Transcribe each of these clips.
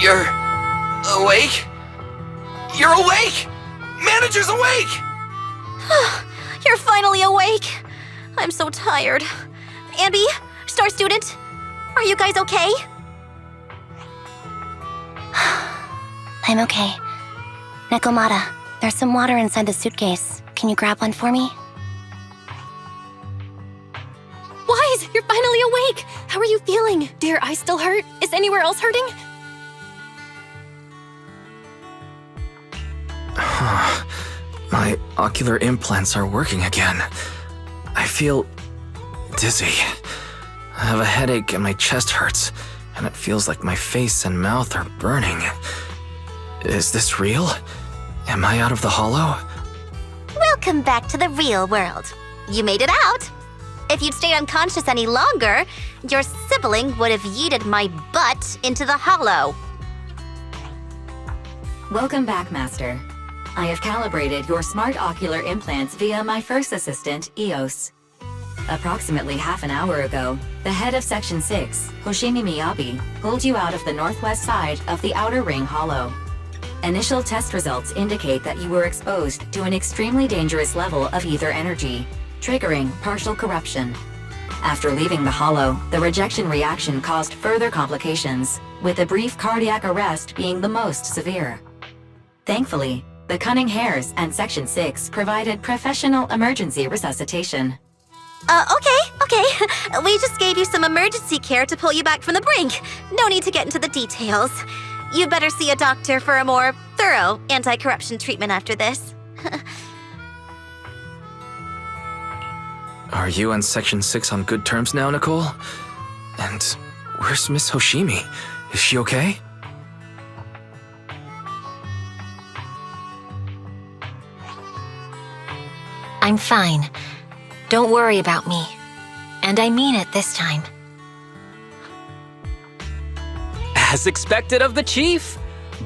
You're awake? You're awake! Manager's awake! You're finally awake. I'm so tired. Ambi, Star Student, are you guys okay? I'm okay. Nekomata, there's some water inside the suitcase. Can you grab one for me? Wise, you're finally awake. How are you feeling? Do your eyes still hurt? Is anywhere else hurting? My ocular implants are working again. I feel dizzy. I have a headache and my chest hurts, and it feels like my face and mouth are burning. Is this real? Am I out of the hollow? Welcome back to the real world. You made it out. If you'd stayed unconscious any longer, your sibling would have yeeted my butt into the hollow. Welcome back, Master. I have calibrated your smart ocular implants via my first assistant, EOS. Approximately half an hour ago, the head of Section 6, Hoshimi Miyabi, pulled you out of the northwest side of the Outer Ring Hollow. Initial test results indicate that you were exposed to an extremely dangerous level of ether energy, triggering partial corruption. After leaving the hollow, the rejection reaction caused further complications, with a brief cardiac arrest being the most severe. Thankfully, the Cunning Hares and Section 6 provided professional emergency resuscitation. Okay. We just gave you some emergency care to pull you back from the brink. No need to get into the details. You'd better see a doctor for a more thorough anti-corruption treatment after this. Are you and Section 6 on good terms now, Nicole? And where's Miss Hoshimi? Is she okay? I'm fine. Don't worry about me. And I mean it this time. As expected of the chief,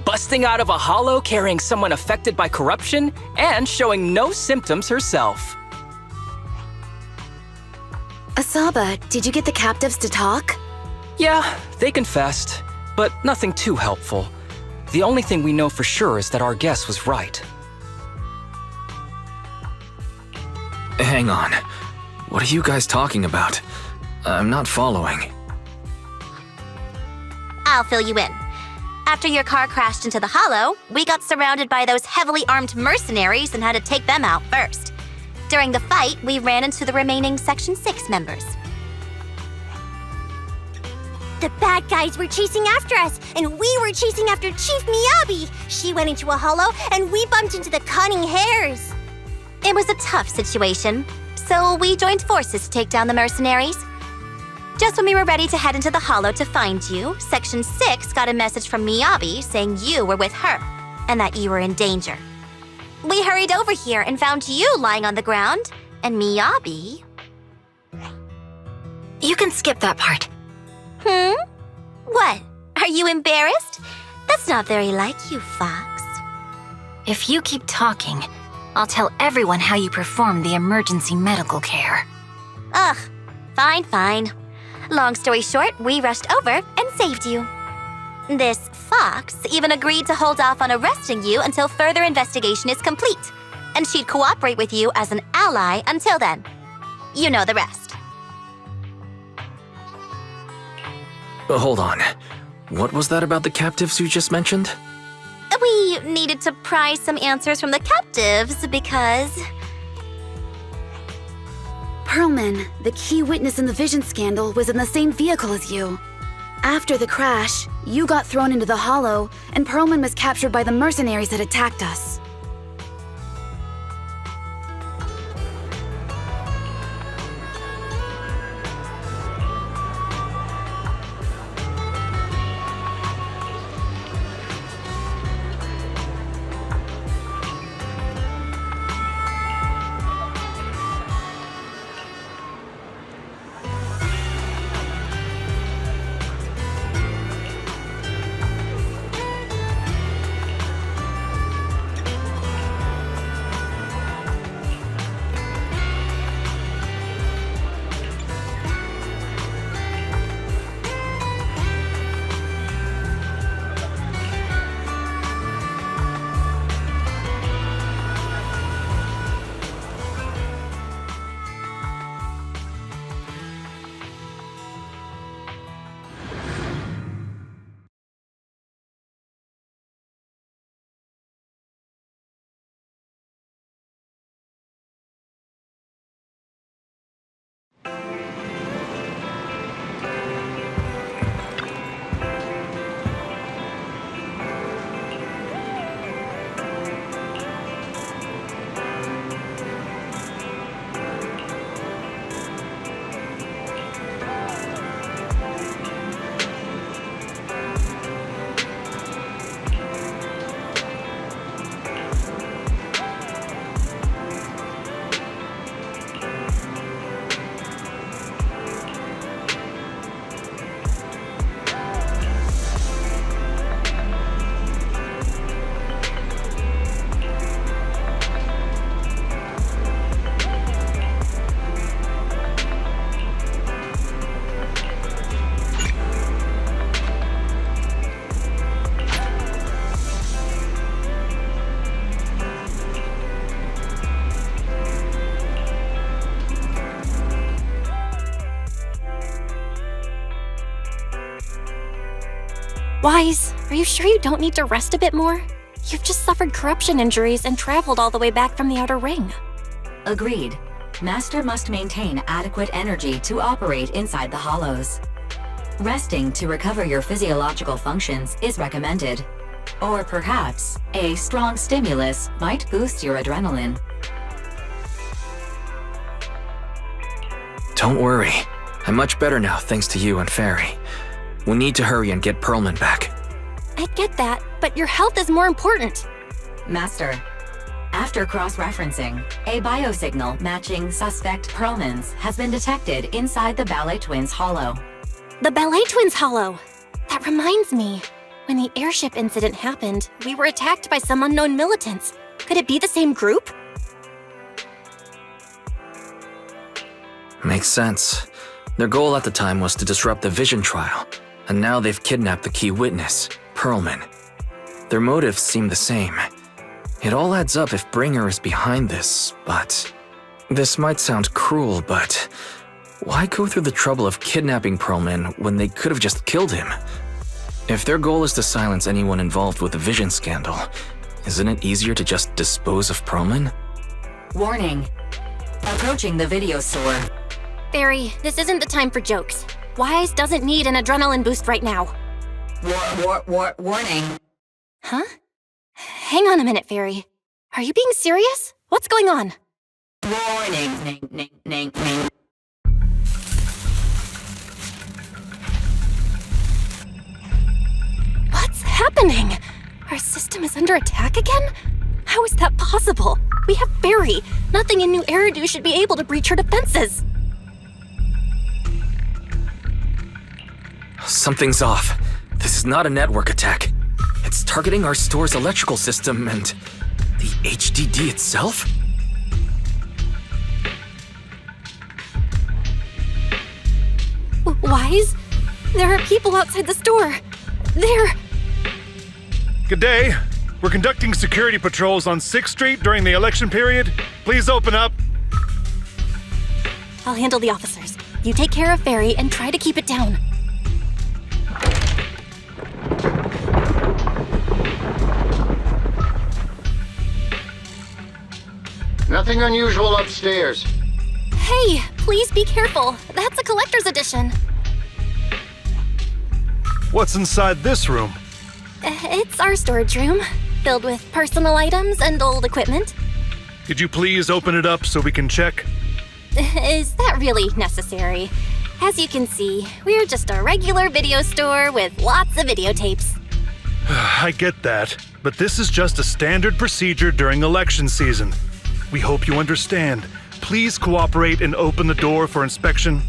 busting out of a hollow carrying someone affected by corruption and showing no symptoms herself. Asaba, did you get the captives to talk? Yeah, they confessed, but nothing too helpful. The only thing we know for sure is that our guess was right. Hang on. What are you guys talking about? I'm not following. I'll fill you in. After your car crashed into the hollow, we got surrounded by those heavily armed mercenaries and had to take them out first. During the fight, we ran into the remaining Section 6 members. The bad guys were chasing after us, and we were chasing after Chief Miyabi. She went into a hollow, and we bumped into the Cunning Hares. It was a tough situation, so we joined forces to take down the mercenaries. Just when we were ready to head into the hollow to find you, Section 6 got a message from Miyabi saying you were with her, and that you were in danger. We hurried over here and found you lying on the ground, and Miyabi... You can skip that part. What? Are you embarrassed? That's not very like you, Fox. If you keep talking, I'll tell everyone how you performed the emergency medical care. Ugh, fine. Long story short, we rushed over and saved you. This Fox even agreed to hold off on arresting you until further investigation is complete, and she'd cooperate with you as an ally until then. You know the rest. Hold on. What was that about the captives you just mentioned? We needed to pry some answers from the captives because... Pearlman, the key witness in the Vision scandal, was in the same vehicle as you. After the crash, you got thrown into the hollow, and Pearlman was captured by the mercenaries that attacked us. Wise, are you sure you don't need to rest a bit more? You've just suffered corruption injuries and traveled all the way back from the Outer Ring. Agreed. Master must maintain adequate energy to operate inside the hollows. Resting to recover your physiological functions is recommended. Or perhaps, a strong stimulus might boost your adrenaline. Don't worry. I'm much better now thanks to you and Fairy. We need to hurry and get Perlman back. I get that, but your health is more important. Master, after cross-referencing, a biosignal matching suspect Perlman's has been detected inside the Ballet Twins hollow. The Ballet Twins hollow. That reminds me. When the airship incident happened, we were attacked by some unknown militants. Could it be the same group? Makes sense. Their goal at the time was to disrupt the vision trial, and now they've kidnapped the key witness, Perlman. Their motives seem the same. It all adds up if Bringer is behind this, but... This might sound cruel, but... Why go through the trouble of kidnapping Perlman when they could have just killed him? If their goal is to silence anyone involved with the vision scandal, isn't it easier to just dispose of Perlman? Warning. Approaching the video store. Fairy, this isn't the time for jokes. Wise doesn't need an adrenaline boost right now. Warning. Huh? Hang on a minute, Fairy. Are you being serious? What's going on? Warning. What's happening? Our system is under attack again? How is that possible? We have Fairy. Nothing in New Eridu should be able to breach her defenses. Something's off. This is not a network attack. It's targeting our store's electrical system and the HDD itself? Wise? There are people outside the store. They're... Good day. We're conducting security patrols on 6th Street during the election period. Please open up. I'll handle the officers. You take care of Fairy and try to keep it down. Nothing unusual upstairs. Hey, please be careful. That's a collector's edition. What's inside this room? It's our storage room, filled with personal items and old equipment. Could you please open it up so we can check? Is that really necessary? As you can see, we're just a regular video store with lots of videotapes. I get that, but this is just a standard procedure during election season. We hope you understand. Please cooperate and open the door for inspection.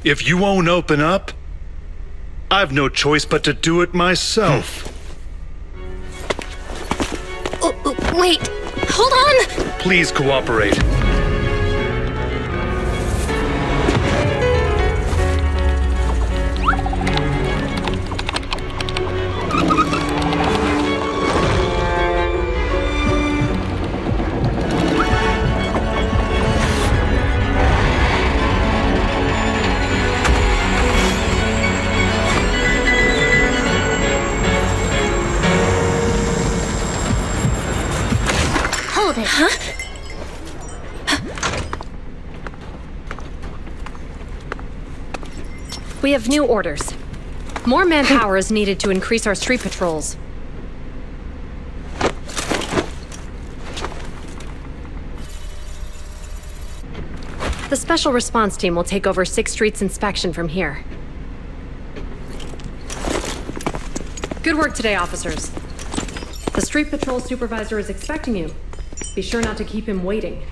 If you won't open up, I've no choice but to do it myself. Wait, hold on! Please cooperate. Hold it. Huh? We have new orders. More manpower is needed to increase our street patrols. The Special Response Team will take over 6th Street's inspection from here. Good work today, officers. The Street Patrol Supervisor is expecting you. Be sure not to keep him waiting.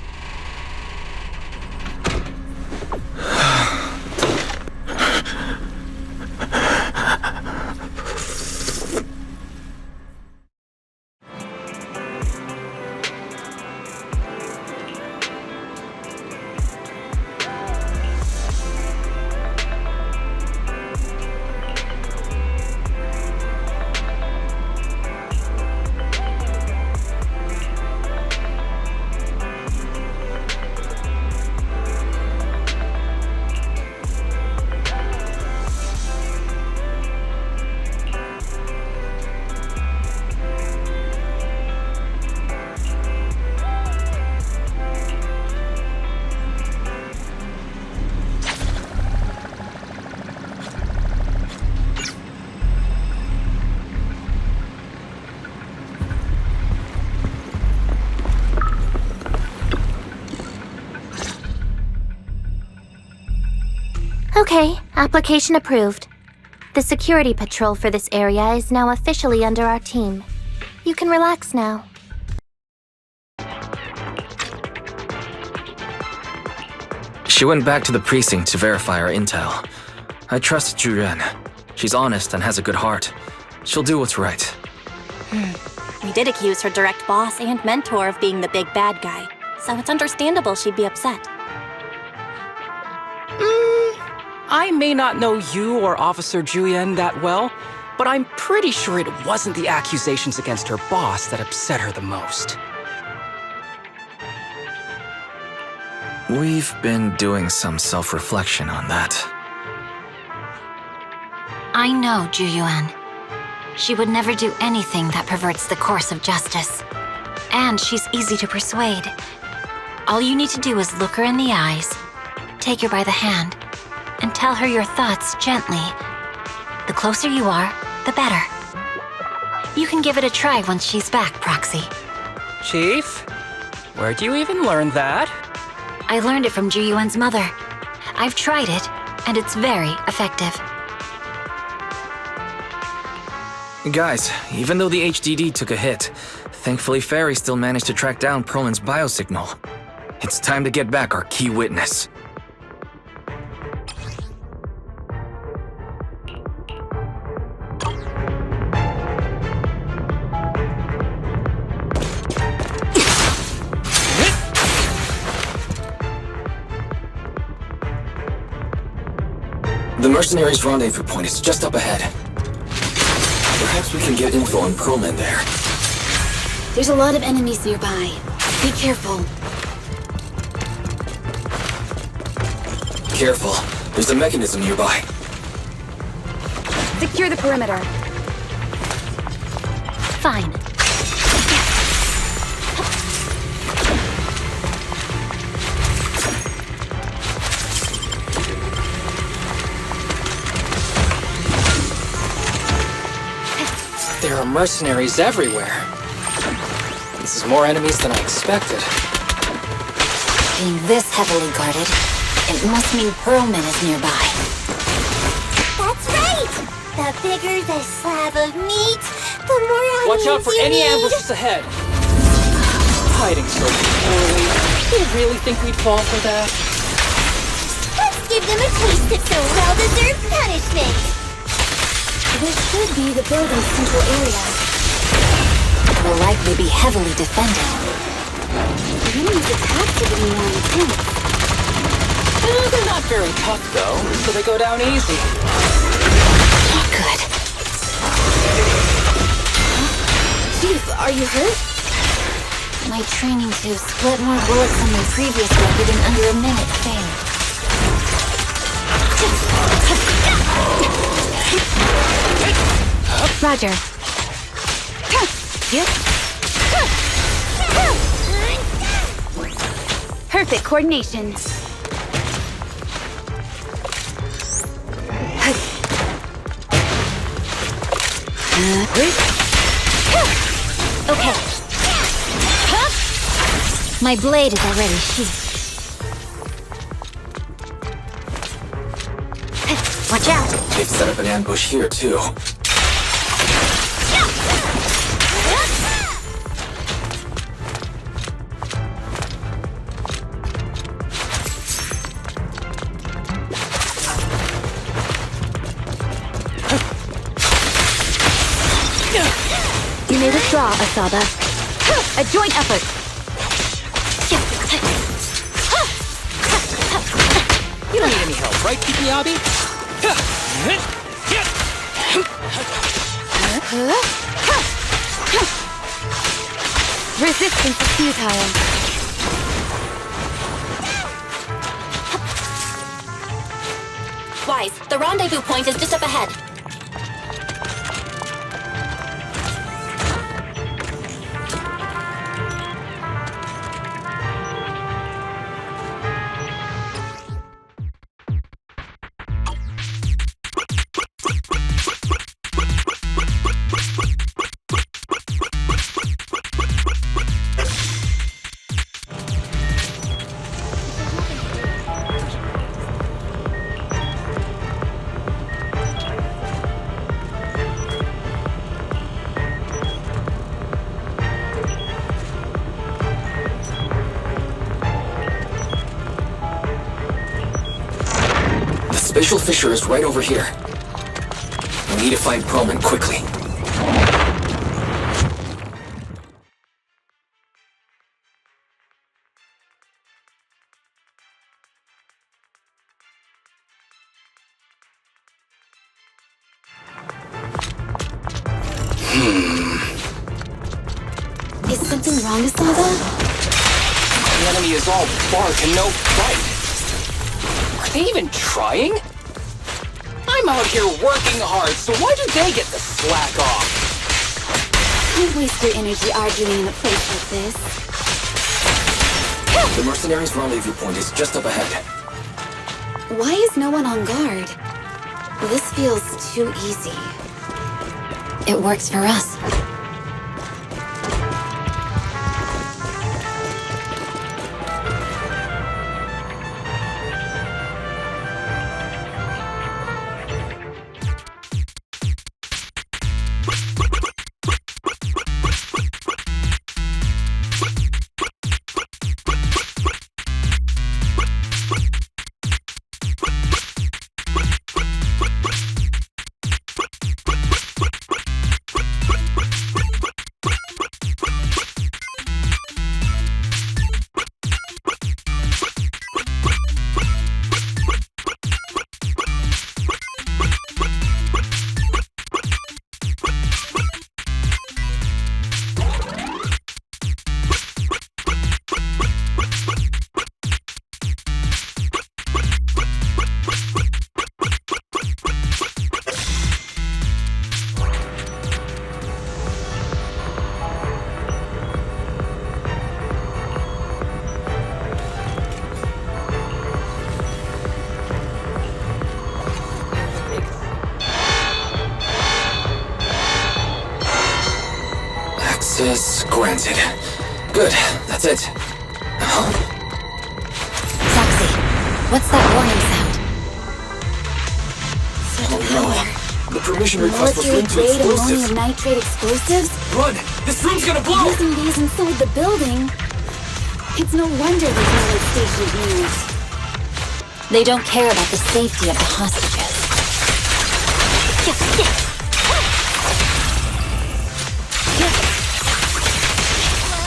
Okay, application approved. The security patrol for this area is now officially under our team. You can relax now. She went back to the precinct to verify our intel. I trust Zhu Yuan. She's honest and has a good heart. She'll do what's right. We did accuse her direct boss and mentor of being the big bad guy, so it's understandable she'd be upset. I may not know you or Officer Julian that well, but I'm pretty sure it wasn't the accusations against her boss that upset her the most. We've been doing some self-reflection on that. I know Zhu Yuan. She would never do anything that perverts the course of justice. And she's easy to persuade. All you need to do is look her in the eyes, take her by the hand, and tell her your thoughts gently. The closer you are, the better. You can give it a try once she's back, Proxy. Chief, where'd you even learn that? I learned it from Zhu Yuan's mother. I've tried it, and it's very effective. Guys, even though the HDD took a hit, thankfully Fairy still managed to track down Perlin's biosignal. It's time to get back our key witness. The mercenaries' rendezvous point is just up ahead. Perhaps we can get info on Perlman there. There's a lot of enemies nearby. Be careful. Careful, there's a mechanism nearby. Secure the perimeter. Fine. There are mercenaries everywhere. This is more enemies than I expected. Being this heavily guarded, it must mean Perlman is nearby. That's right! The bigger the slab of meat, the more onions Watch out for you any need. ambushes ahead. Hiding so poorly. You really think we'd fall for that? Let's give them a taste of some well-deserved punishment. This should be the building's central area. Will likely be heavily defended. The enemy's attacks are getting more intense. They're not very tough though, so they go down easy. Not good. Chief, are you hurt? My training to split more bullets than my previous record in under a minute failed. Roger. Yep. Perfect coordination. Okay. My blade is already sheathed. Watch out! They've set up an ambush here, too. You may withdraw, Asaba. A joint effort. You don't need any help, right, Miyabi? Resistance is futile. Wise, the rendezvous point is just up ahead. initial fissure is right over here. We need to find Perlman quickly. Is something wrong, Asada? The enemy is all bark and no bite. Are they even trying? I'm out here working hard, so why do they get the slack off? Don't waste your energy arguing in a place like this. The mercenaries' rendezvous point is just up ahead. Why is no one on guard? This feels too easy. It works for us. Access granted. Good, that's it. Huh? Foxy, what's that warning sound? Oh no. The permission request was Military linked to grade explosives. ammonium nitrate explosives? Run! This room's gonna blow! Using these inside the building? It's no wonder they've not had station news. They don't care about the safety of the hostages.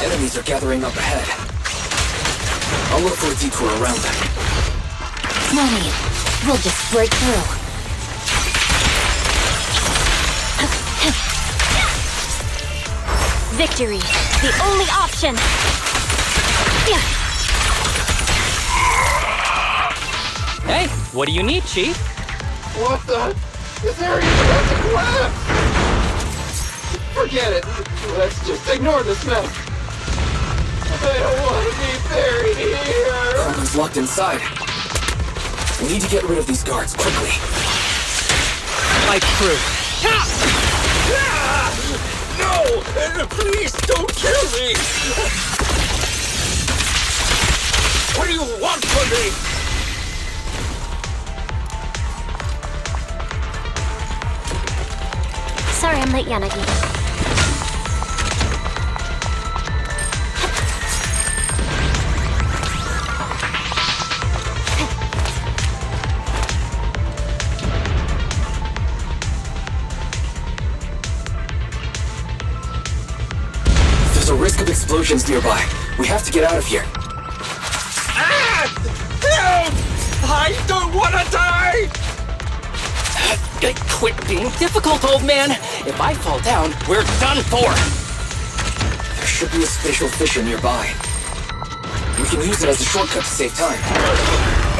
Enemies are gathering up ahead. I'll look for a detour around them. No need. We'll just break through. Victory, the only option. Hey, what do you need, Chief? What the? This area is about to collapse! Forget it. Let's just ignore this mess. I don't want to be buried here. Perlman's locked inside. We need to get rid of these guards quickly. My crew. No! Please don't kill me! What do you want from me? Sorry I'm late, Yanagi. There's a risk of explosions nearby. We have to get out of here. Help! I don't want to die! Quit being difficult, old man. If I fall down, we're done for. There should be a spatial fissure nearby. We can use it as a shortcut to save time.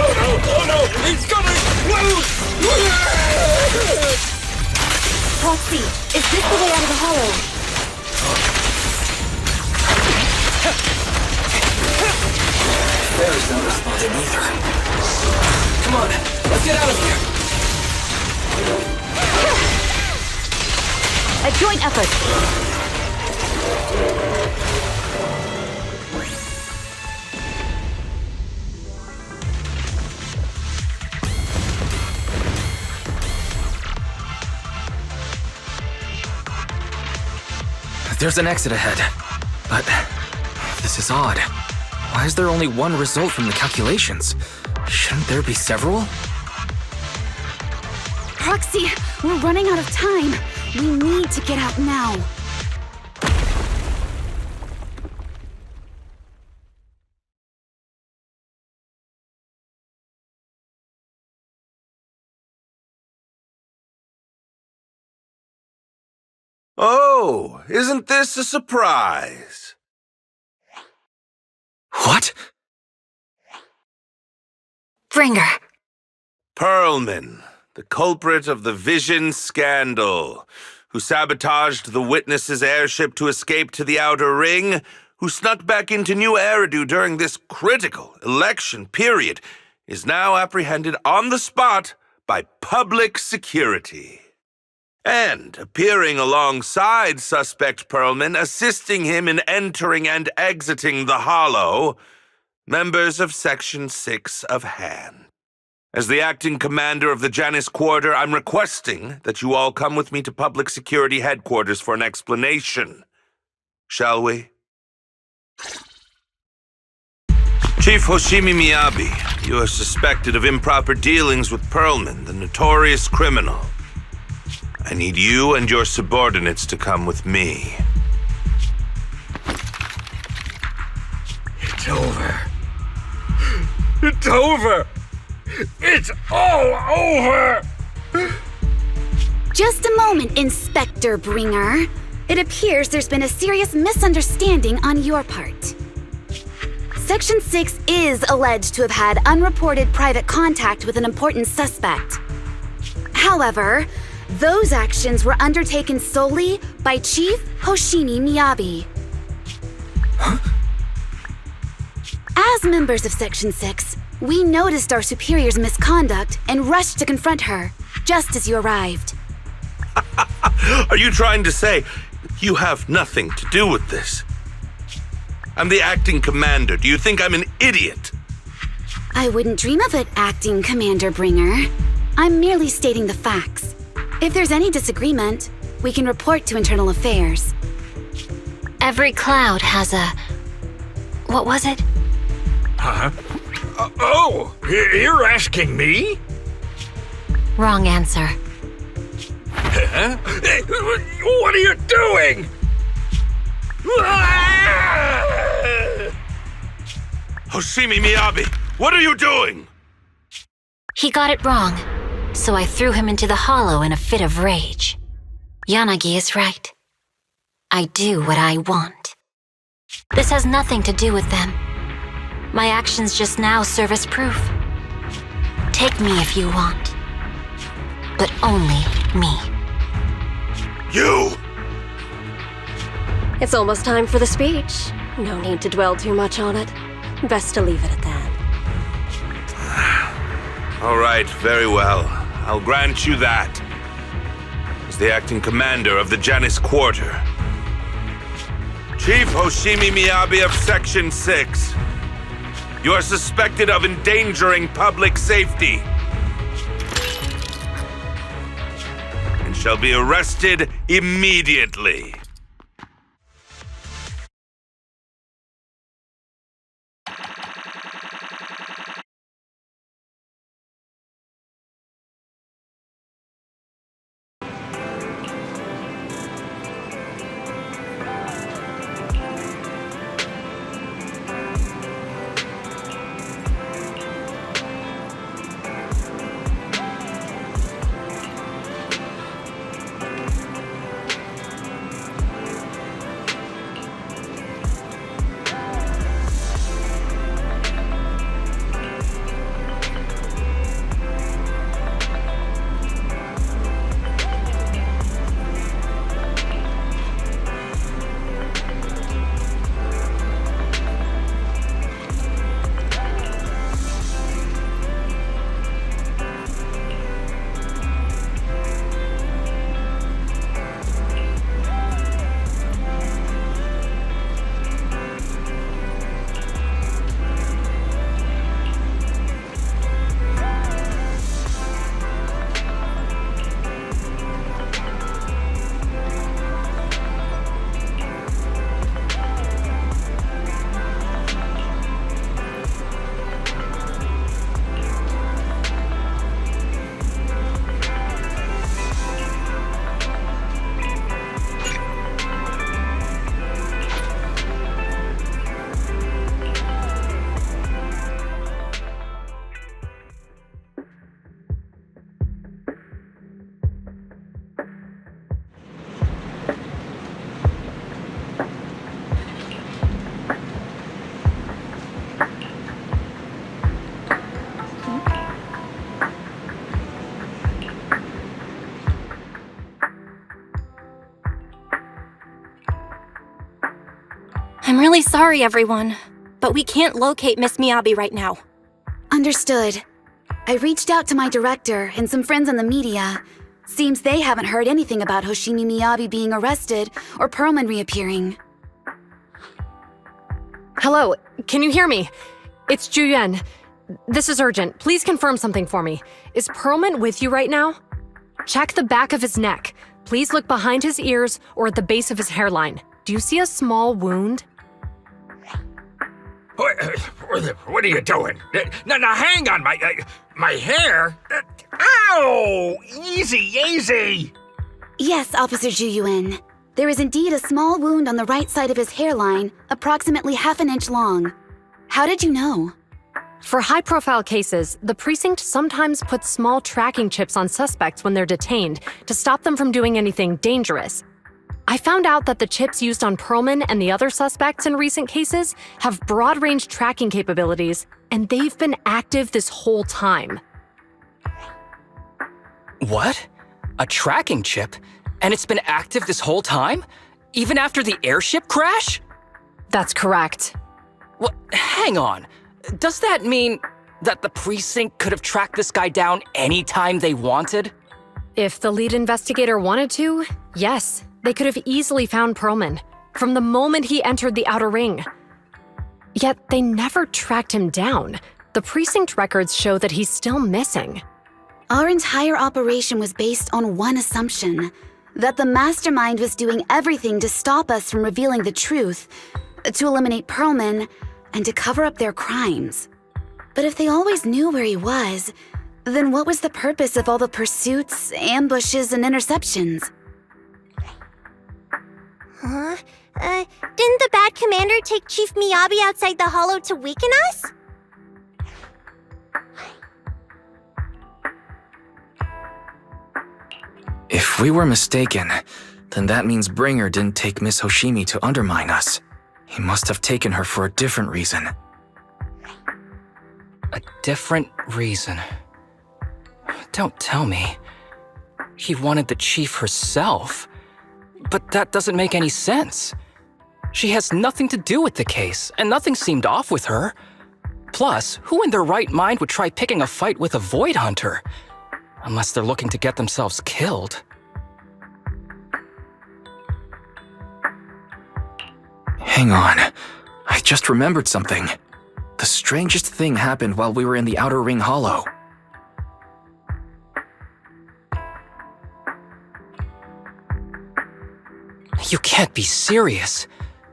Oh no! It's gonna explode! Foxy, is this the way out of the hollow? Barry's not responding either. Come on, let's get out of here. A joint effort. There's an exit ahead. But this is odd. Why is there only one result from the calculations? Shouldn't there be several? Proxy, we're running out of time. We need to get out now. Oh, isn't this a surprise? What? Bringer. Perlman, the culprit of the Vision scandal, who sabotaged the Witness's airship to escape to the Outer Ring, who snuck back into New Eridu during this critical election period, is now apprehended on the spot by public security. And appearing alongside suspect Perlman, assisting him in entering and exiting the Hollow, members of Section 6 of Han. As the acting commander of the Janus Quarter, I'm requesting that you all come with me to Public Security Headquarters for an explanation. Shall we? Chief Hoshimi Miyabi, you are suspected of improper dealings with Perlman, the notorious criminal. I need you and your subordinates to come with me. It's over. It's over! It's all over! Just a moment, Inspector Bringer. It appears there's been a serious misunderstanding on your part. Section 6 is alleged to have had unreported private contact with an important suspect. However, those actions were undertaken solely by Chief Hoshimi Miyabi. Huh? As members of Section 6, we noticed our superior's misconduct and rushed to confront her, just as you arrived. Are you trying to say you have nothing to do with this? I'm the acting commander. Do you think I'm an idiot? I wouldn't dream of it, Acting Commander Bringer. I'm merely stating the facts. If there's any disagreement, we can report to Internal Affairs. Every cloud has a... What was it? Huh? You're asking me? Wrong answer. Huh? What are you doing? Hoshimi Miyabi, what are you doing? He got it wrong, so I threw him into the hollow in a fit of rage. Yanagi is right. I do what I want. This has nothing to do with them. My actions just now serve as proof. Take me if you want. But only me. You! It's almost time for the speech. No need to dwell too much on it. Best to leave it at that. All right, very well. I'll grant you that. As the acting commander of the Janus Quarter. Chief Hoshimi Miyabi of Section 6. You are suspected of endangering public safety. And shall be arrested immediately. I'm really sorry, everyone, but we can't locate Miss Miyabi right now. Understood. I reached out to my director and some friends in the media. Seems they haven't heard anything about Hoshimi Miyabi being arrested or Perlman reappearing. Hello, can you hear me? It's Juyuan. This is urgent. Please confirm something for me. Is Perlman with you right now? Check the back of his neck. Please look behind his ears or at the base of his hairline. Do you see a small wound? What are you doing? Now, hang on, my hair? Ow! Easy! Yes, Officer Juyuan. There is indeed a small wound on the right side of his hairline, approximately half an inch long. How did you know? For high-profile cases, the precinct sometimes puts small tracking chips on suspects when they're detained to stop them from doing anything dangerous. I found out that the chips used on Perlman and the other suspects in recent cases have broad-range tracking capabilities, and they've been active this whole time. What? A tracking chip? And it's been active this whole time? Even after the airship crash? That's correct. What? Hang on. Does that mean that the precinct could have tracked this guy down anytime they wanted? If the lead investigator wanted to, yes, they could have easily found Perlman from the moment he entered the outer ring. Yet they never tracked him down. The precinct records show that he's still missing. Our entire operation was based on one assumption, that the mastermind was doing everything to stop us from revealing the truth, to eliminate Perlman, and to cover up their crimes. But if they always knew where he was, then what was the purpose of all the pursuits, ambushes, and interceptions? Huh? Didn't the bad commander take Chief Miyabi outside the hollow to weaken us? If we were mistaken, then that means Bringer didn't take Miss Hoshimi to undermine us. He must have taken her for a different reason. A different reason? Don't tell me. He wanted the chief herself. But that doesn't make any sense. She has nothing to do with the case, and nothing seemed off with her. Plus, who in their right mind would try picking a fight with a Void Hunter? Unless they're looking to get themselves killed. Hang on. I just remembered something. The strangest thing happened while we were in the Outer Ring Hollow. You can't be serious.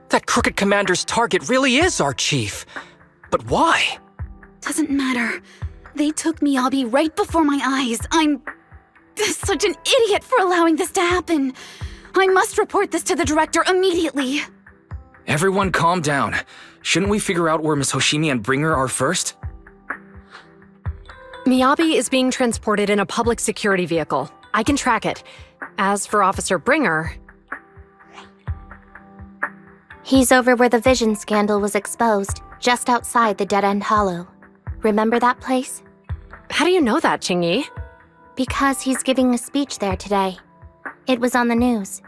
That crooked commander's target really is our chief. But why? Doesn't matter. They took Miyabi right before my eyes. I'm such an idiot for allowing this to happen. I must report this to the director immediately. Everyone calm down. Shouldn't we figure out where Miss Hoshimi and Bringer are first? Miyabi is being transported in a public security vehicle. I can track it. As for Officer Bringer... He's over where the vision scandal was exposed, just outside the Dead-End Hollow. Remember that place? How do you know that, Qingyi? Because he's giving a speech there today. It was on the news.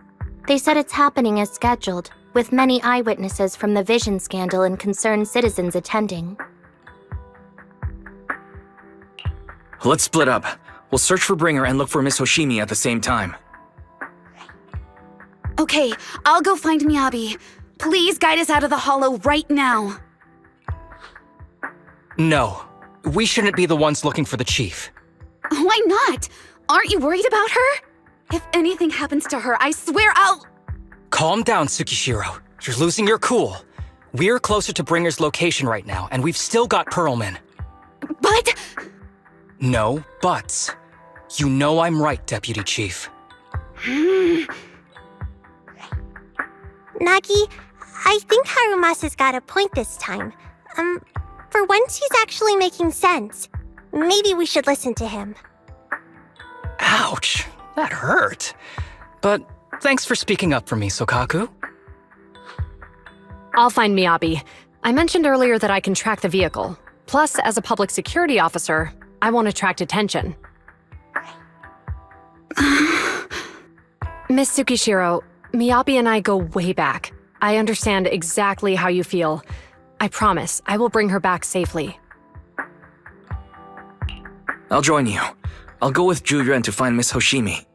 They said it's happening as scheduled, with many eyewitnesses from the vision scandal and concerned citizens attending. Let's split up. We'll search for Bringer and look for Miss Hoshimi at the same time. Okay, I'll go find Miyabi. Please guide us out of the hollow right now. No. We shouldn't be the ones looking for the chief. Why not? Aren't you worried about her? If anything happens to her, I swear I'll... Calm down, Tsukishiro. You're losing your cool. We're closer to Bringer's location right now, and we've still got Perlman. But... No buts. You know I'm right, Deputy Chief. Nagi, I think Harumasa's got a point this time. For once he's actually making sense. Maybe we should listen to him. Ouch, that hurt. But thanks for speaking up for me, Sokaku. I'll find Miyabi. I mentioned earlier that I can track the vehicle. Plus, as a public security officer, I won't attract attention. Miss Tsukishiro, Miyabi and I go way back. I understand exactly how you feel. I promise, I will bring her back safely. I'll join you. I'll go with Zhu Yuan to find Miss Hoshimi.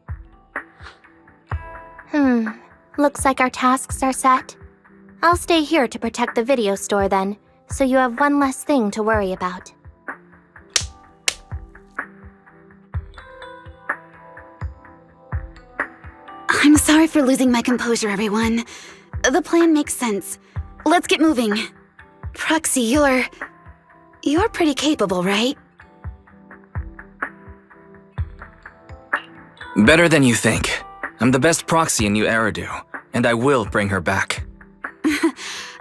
Looks like our tasks are set. I'll stay here to protect the video store then, so you have one less thing to worry about. I'm sorry for losing my composure, everyone. The plan makes sense. Let's get moving. Proxy, you're pretty capable, right? Better than you think. I'm the best proxy in New Eridu, and I will bring her back.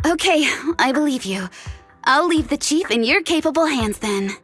Okay, I believe you. I'll leave the chief in your capable hands then.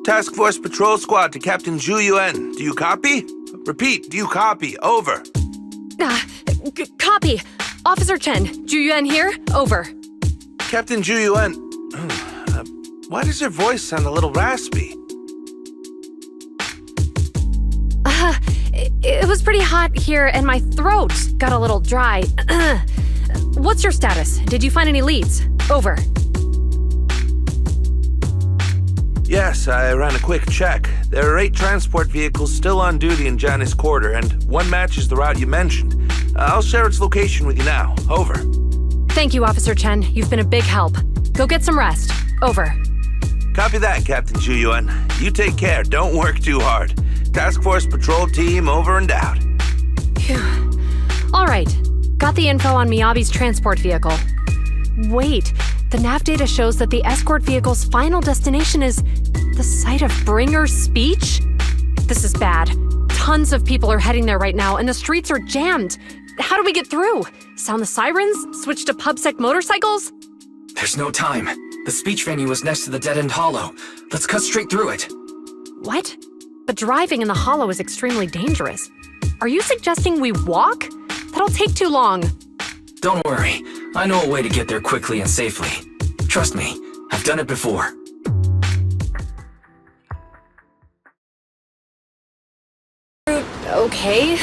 Task Force Patrol Squad to Captain Zhu Yuan. Do you copy? Repeat, do you copy? Over. Copy. Officer Chen, Zhu Yuan here. Over. Captain Zhu Yuan, why does your voice sound a little raspy? It was pretty hot here and my throat got a little dry. What's your status? Did you find any leads? Over. Yes, I ran a quick check. There are 8 transport vehicles still on duty in Janice Quarter, and one matches the route you mentioned. I'll share its location with you now. Over. Thank you, Officer Chen. You've been a big help. Go get some rest. Over. Copy that, Captain Zhu Yuan. You take care. Don't work too hard. Task Force Patrol Team over and out. Phew. All right. Got the info on Miyabi's transport vehicle. Wait. The nav data shows that the escort vehicle's final destination is the site of Bringer's speech? This is bad. Tons of people are heading there right now, and the streets are jammed. How do we get through? Sound the sirens? Switch to PubSec motorcycles? There's no time. The speech venue is next to the dead-end hollow. Let's cut straight through it. What? But driving in the hollow is extremely dangerous. Are you suggesting we walk? That'll take too long. Don't worry. I know a way to get there quickly and safely. Trust me, I've done it before. Okay.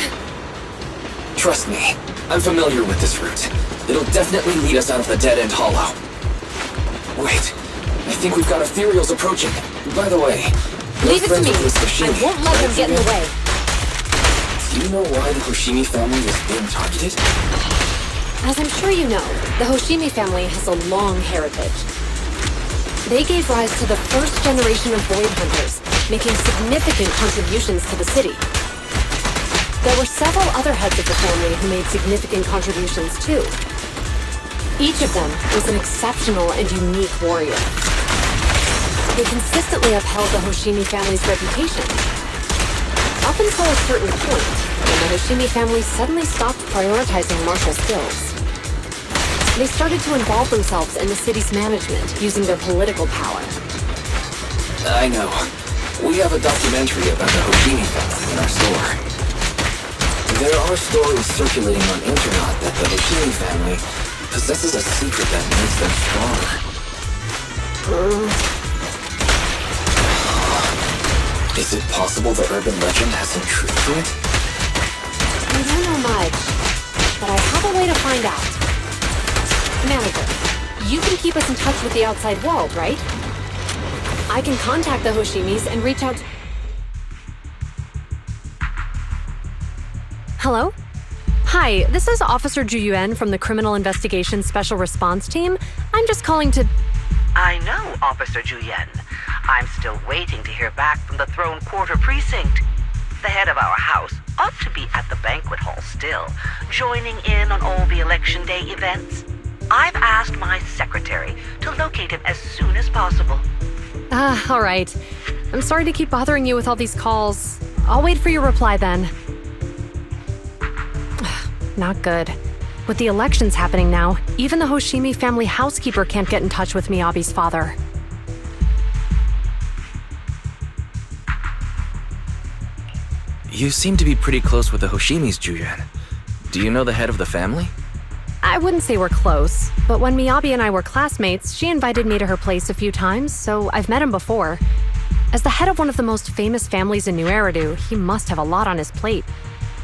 Trust me, I'm familiar with this route. It'll definitely lead us out of the dead-end hollow. Wait, I think we've got ethereals approaching. By the way, Leave it to me. I won't let him get in the way. Do you know why the Hoshimi family is being targeted? As I'm sure you know, the Hoshimi family has a long heritage. They gave rise to the first generation of Void Hunters, making significant contributions to the city. There were several other heads of the family who made significant contributions too. Each of them was an exceptional and unique warrior. They consistently upheld the Hoshimi family's reputation. Up until a certain point, when the Hoshimi family suddenly stopped prioritizing martial skills. They started to involve themselves in the city's management, using their political power. I know. We have a documentary about the Hoshimi family in our store. There are stories circulating on internet that the Hoshimi family possesses a secret that makes them stronger. Is it possible the urban legend has some truth to it? I don't know much, but I have a way to find out. Manager, you can keep us in touch with the outside world, right? I can contact the Hoshimis and reach out. Hello? Hi, this is Officer Ju Yuan from the Criminal Investigations Special Response Team. I'm just calling to... I know, Officer Ju Yuan. I'm still waiting to hear back from the Throne Quarter Precinct. The head of our house ought to be at the banquet hall still, joining in on all the Election Day events. I've asked my secretary to locate him as soon as possible. All right. I'm sorry to keep bothering you with all these calls. I'll wait for your reply then. Not good. With the elections happening now, even the Hoshimi family housekeeper can't get in touch with Miyabi's father. You seem to be pretty close with the Hoshimis, Juyan. Do you know the head of the family? I wouldn't say we're close, but when Miyabi and I were classmates, she invited me to her place a few times, so I've met him before. As the head of one of the most famous families in New Eridu, he must have a lot on his plate.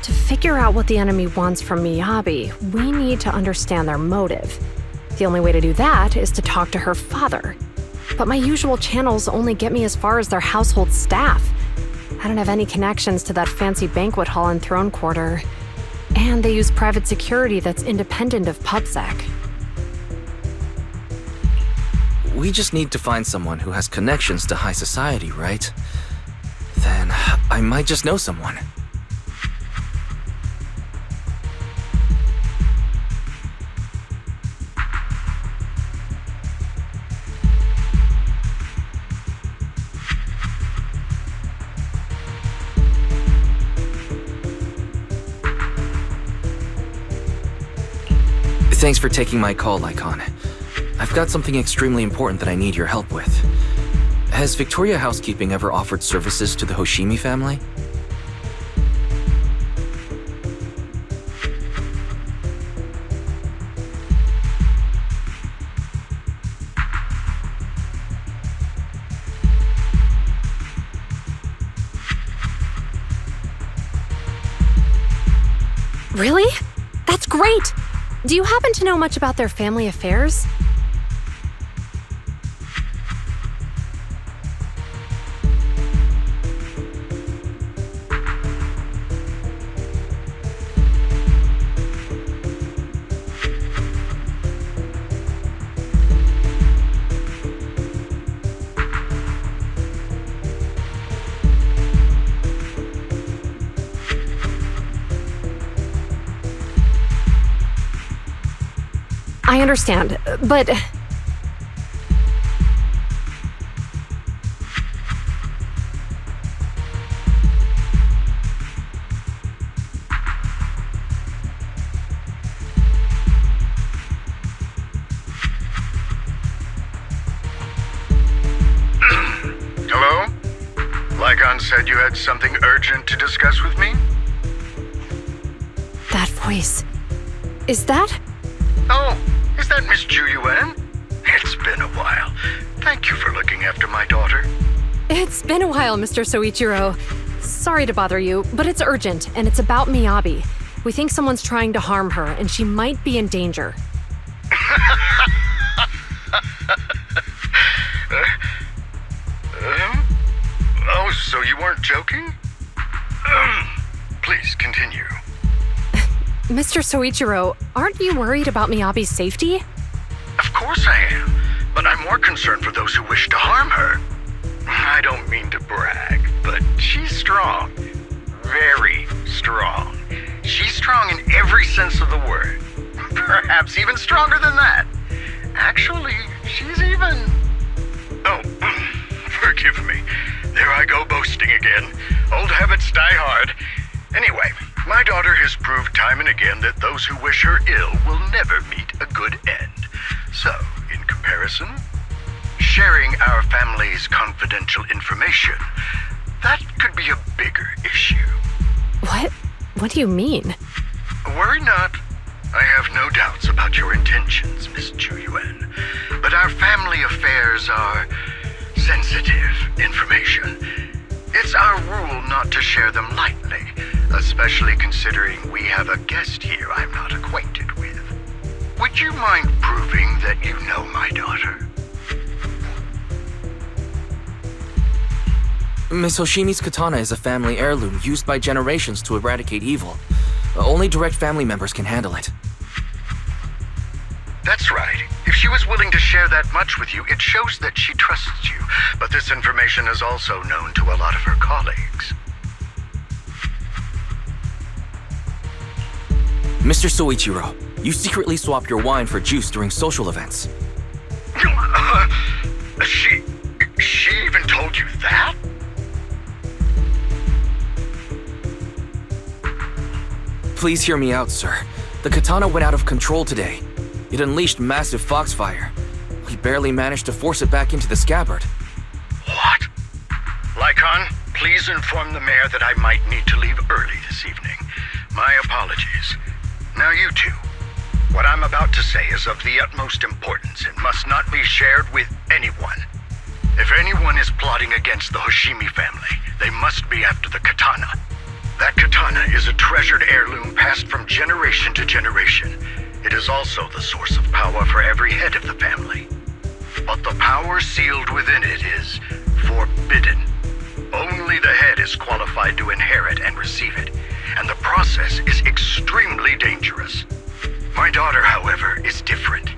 To figure out what the enemy wants from Miyabi, we need to understand their motive. The only way to do that is to talk to her father. But my usual channels only get me as far as their household staff. I don't have any connections to that fancy banquet hall in Throne Quarter. And they use private security that's independent of PubSec. We just need to find someone who has connections to high society, right? Then I might just know someone. Thanks for taking my call, Icon. I've got something extremely important that I need your help with. Has Victoria Housekeeping ever offered services to the Hoshimi family? Really? That's great! Do you happen to know much about their family affairs? I understand, but... Hello? Lycon said you had something urgent to discuss with me? That voice. Is that? Oh, is that Miss Ju-Yuan? It's been a while. Thank you for looking after my daughter. It's been a while, Mr. Soichiro. Sorry to bother you, but it's urgent, and it's about Miyabi. We think someone's trying to harm her, and she might be in danger. Oh, so you weren't joking? Please continue. Mr. Soichiro, aren't you worried about Miyabi's safety? Of course I am, but I'm more concerned for those who wish to harm her. I don't mean to brag, but she's strong. Very strong. She's strong in every sense of the word. Perhaps even stronger than that. Actually, she's even... Oh, forgive me. There I go boasting again. Old habits die hard. Anyway, my daughter has proved time and again that those who wish her ill will never meet a good end. So, in comparison, sharing our family's confidential information, that could be a bigger issue. What? What do you mean? Worry not. I have no doubts about your intentions, Miss Ju-Yuan. But our family affairs are sensitive information. It's our rule not to share them lightly, especially considering we have a guest here I'm not acquainted with. Would you mind proving that you know my daughter? Miss Hoshimi's katana is a family heirloom used by generations to eradicate evil. Only direct family members can handle it. That's right. If she was willing to share that much with you, it shows that she trusts you. But this information is also known to a lot of her colleagues. Mr. Soichiro, you secretly swap your wine for juice during social events. She even told you that? Please hear me out, sir. The katana went out of control today. It unleashed massive foxfire. We barely managed to force it back into the scabbard. What? Lycon, please inform the mayor that I might need to leave early this evening. My apologies. Now you two. What I'm about to say is of the utmost importance and must not be shared with anyone. If anyone is plotting against the Hoshimi family, they must be after the katana. That katana is a treasured heirloom passed from generation to generation. It is also the source of power for every head of the family. But the power sealed within it is forbidden. Only the head is qualified to inherit and receive it, and the process is extremely dangerous. My daughter, however, is different.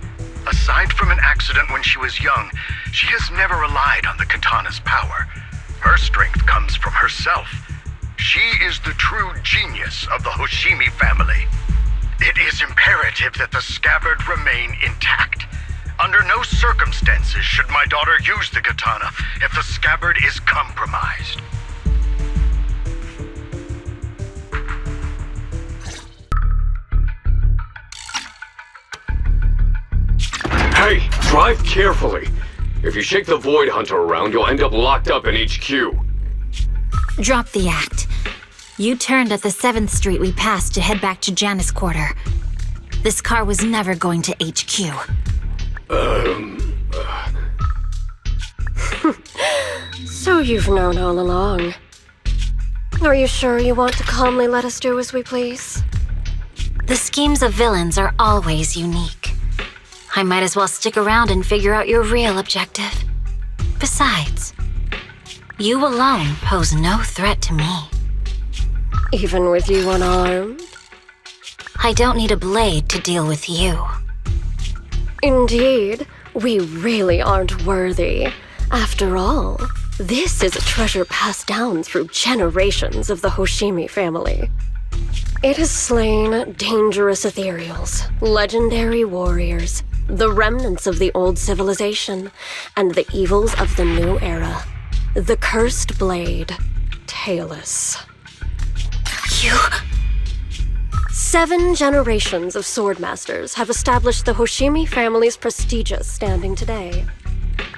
Aside from an accident when she was young, she has never relied on the katana's power. Her strength comes from herself. She is the true genius of the Hoshimi family. It is imperative that the scabbard remain intact. Under no circumstances should my daughter use the katana if the scabbard is compromised. Hey, drive carefully. If you shake the Void Hunter around, you'll end up locked up in HQ. Drop the act. You turned at the 7th Street we passed to head back to Janus Quarter. This car was never going to HQ. So you've known all along. Are you sure you want to calmly let us do as we please? The schemes of villains are always unique. I might as well stick around and figure out your real objective. Besides, you alone pose no threat to me. Even with you unarmed? I don't need a blade to deal with you. Indeed, we really aren't worthy. After all, this is a treasure passed down through generations of the Hoshimi family. It has slain dangerous ethereals, legendary warriors, the remnants of the old civilization, and the evils of the new era. The cursed blade, Tailless. You... 7 generations of swordmasters have established the Hoshimi family's prestigious standing today.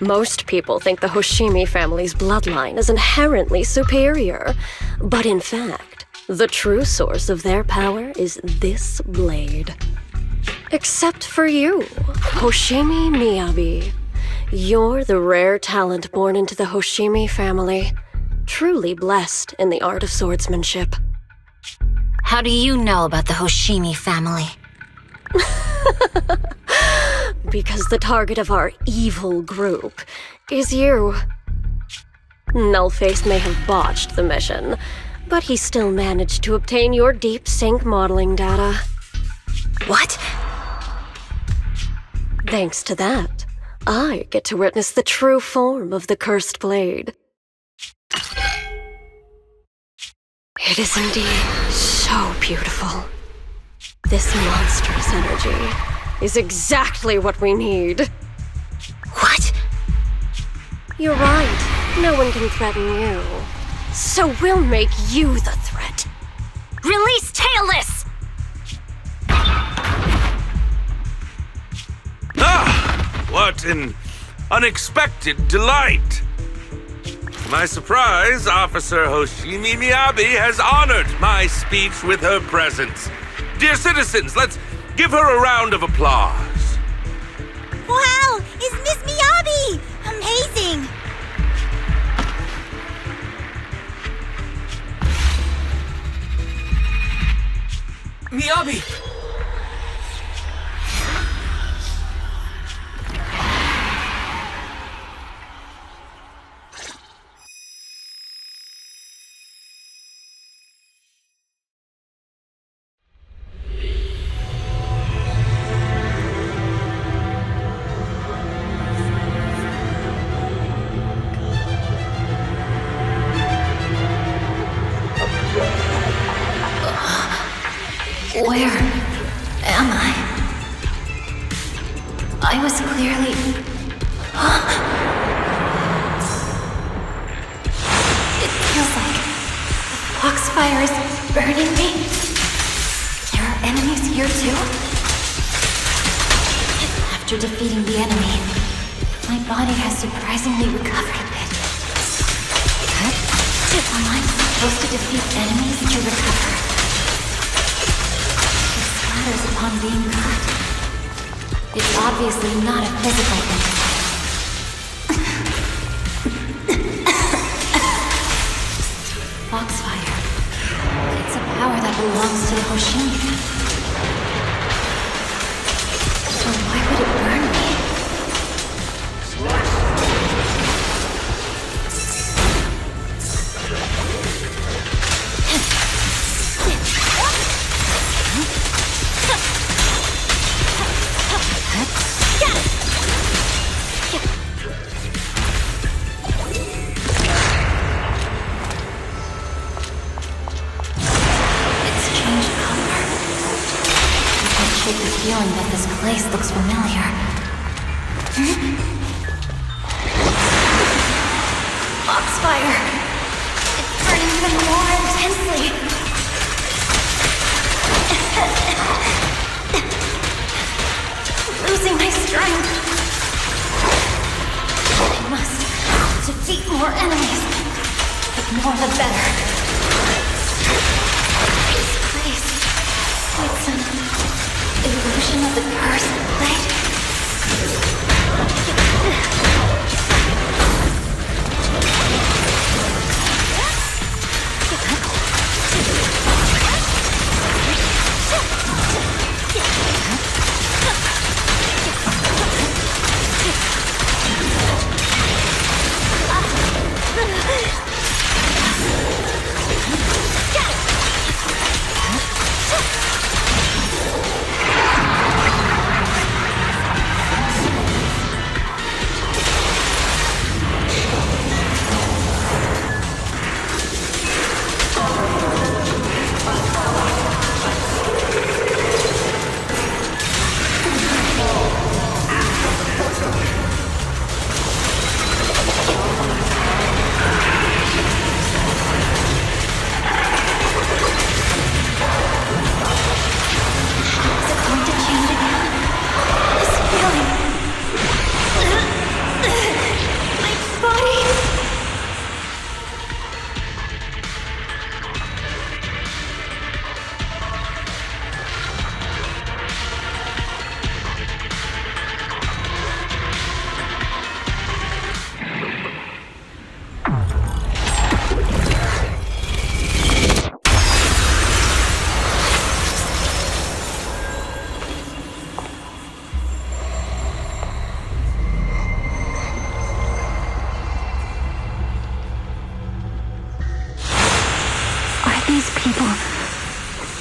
Most people think the Hoshimi family's bloodline is inherently superior, but in fact, the true source of their power is this blade. Except for you, Hoshimi Miyabi. You're the rare talent born into the Hoshimi family. Truly blessed in the art of swordsmanship. How do you know about the Hoshimi family? Because the target of our evil group is you. Nullface may have botched the mission, but he still managed to obtain your deep sync modeling data. What? Thanks to that, I get to witness the true form of the cursed blade. It is indeed so beautiful. This monstrous energy is exactly what we need. What? You're right. No one can threaten you. So we'll make you the threat. Release Tailless! Ah! What an unexpected delight! To my surprise, Officer Hoshimi Miyabi has honored my speech with her presence. Dear citizens, let's give her a round of applause. Wow! It's Miss Miyabi! Amazing! Miyabi! Where am I? I was clearly... It feels like the foxfire is burning me. There are enemies here too? After defeating the enemy, my body has surprisingly recovered a bit. Am I supposed to defeat enemies to recover? Upon being cut. It's obviously not a physical thing. Foxfire. It's a power that belongs to the Hoshimi. So why would it burn me? Feeling that this place looks familiar. Foxfire! It's burning even more intensely. Losing my strength. I must defeat more enemies. The more the better. This place. It's an illusion of the cursed blade.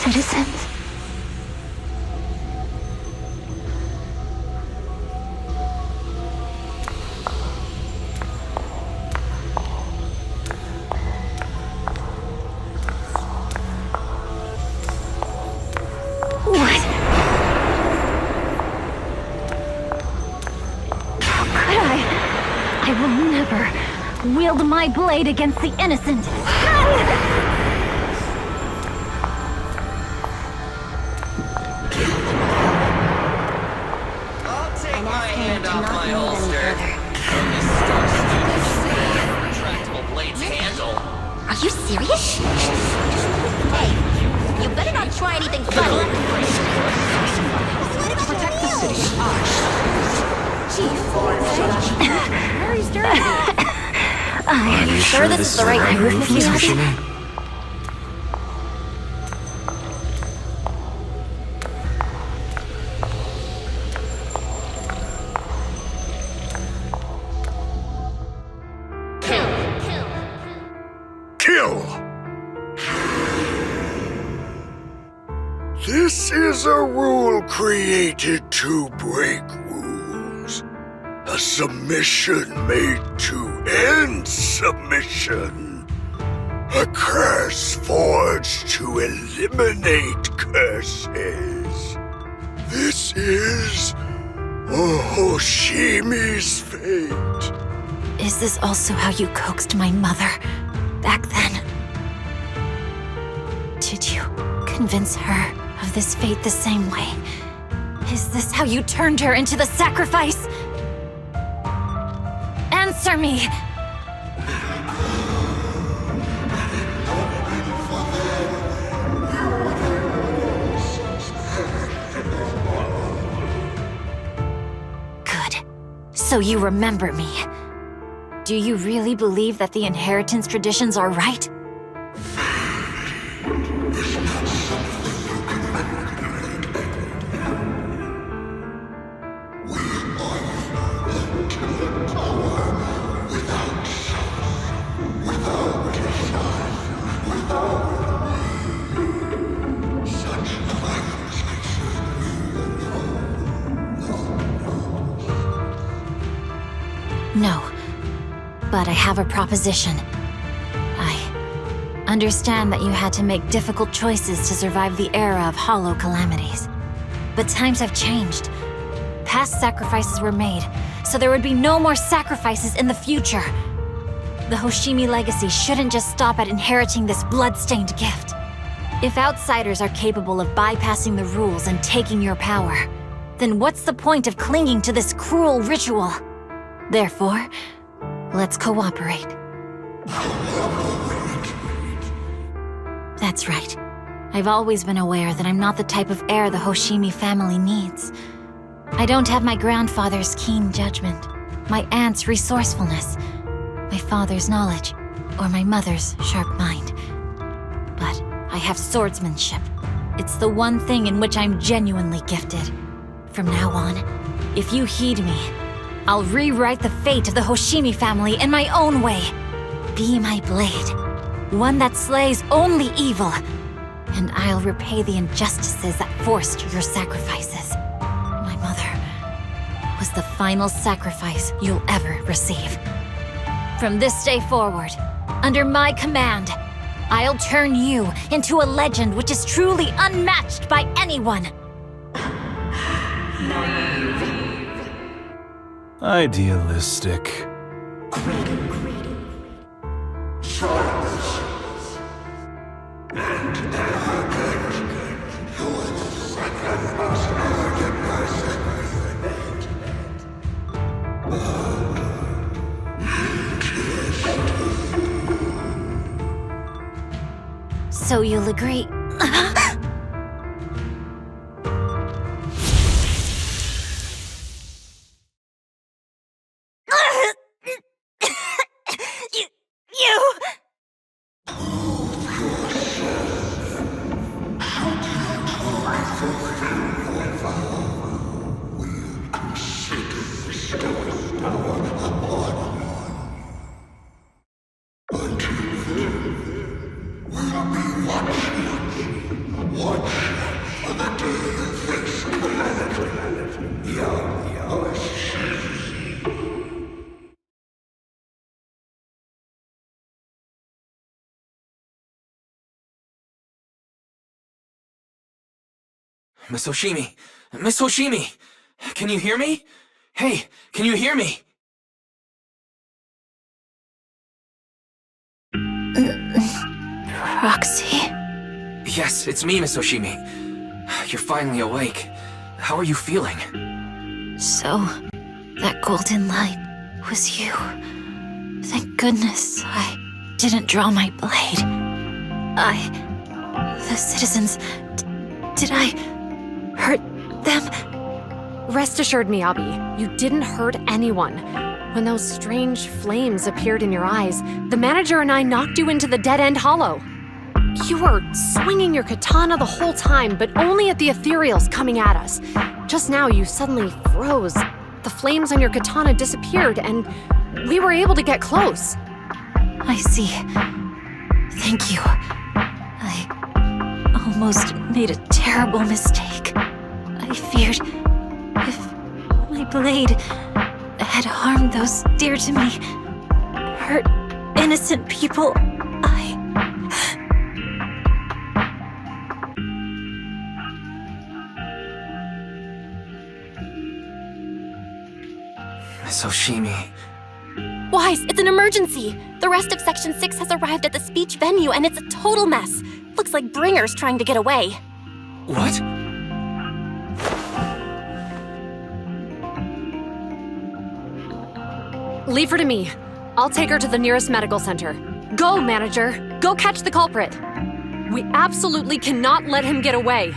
citizens. What? How could I? I will never wield my blade against the innocent. I'll take my hand off my holster. This starts to retractable blades handle. Are you serious? Hey, you better not try anything funny. Protect the city. Very sturdy. Are you sure this is the right move, Miss Hoshimi? Kill! This is a rule created to break rules. A submission made to end submission. A curse forged to eliminate curses. This is Hoshimi's fate. Is this also how you coaxed my mother back then? Did you convince her of this fate the same way? Is this how you turned her into the sacrifice? Answer me! Good. So you remember me. Do you really believe that the inheritance traditions are right? No. But I have a proposition. I understand that you had to make difficult choices to survive the era of hollow calamities. But times have changed. Past sacrifices were made, so there would be no more sacrifices in the future. The Hoshimi legacy shouldn't just stop at inheriting this blood-stained gift. If outsiders are capable of bypassing the rules and taking your power, then what's the point of clinging to this cruel ritual? Therefore, let's cooperate. That's right. I've always been aware that I'm not the type of heir the Hoshimi family needs. I don't have my grandfather's keen judgment, my aunt's resourcefulness, my father's knowledge, or my mother's sharp mind. But I have swordsmanship. It's the one thing in which I'm genuinely gifted. From now on, if you heed me, I'll rewrite the fate of the Hoshimi family in my own way. Be my blade, one that slays only evil, and I'll repay the injustices that forced your sacrifices. My mother was the final sacrifice you'll ever receive. From this day forward, under my command, I'll turn you into a legend which is truly unmatched by anyone. Idealistic. So you'll agree? We'll be watching. Miss Hoshimi! Miss Hoshimi! Can you hear me? Hey, can you hear me? Roxy? Yes, it's me, Miss Hoshimi. You're finally awake. How are you feeling? So, that golden light was you. Thank goodness I didn't draw my blade. The citizens... did I hurt them? Rest assured, Miyabi, you didn't hurt anyone. When those strange flames appeared in your eyes, the manager and I knocked you into the dead-end hollow. You were swinging your katana the whole time, but only at the ethereals coming at us. Just now, you suddenly froze. The flames on your katana disappeared, and we were able to get close. I see. Thank you. I almost made a terrible mistake. I feared if my blade had harmed those dear to me, hurt innocent people, Miss Hoshimi. Wise, it's an emergency! The rest of Section 6 has arrived at the speech venue and it's a total mess. Looks like Bringer's trying to get away. What? Leave her to me. I'll take her to the nearest medical center. Go, manager! Go catch the culprit! We absolutely cannot let him get away.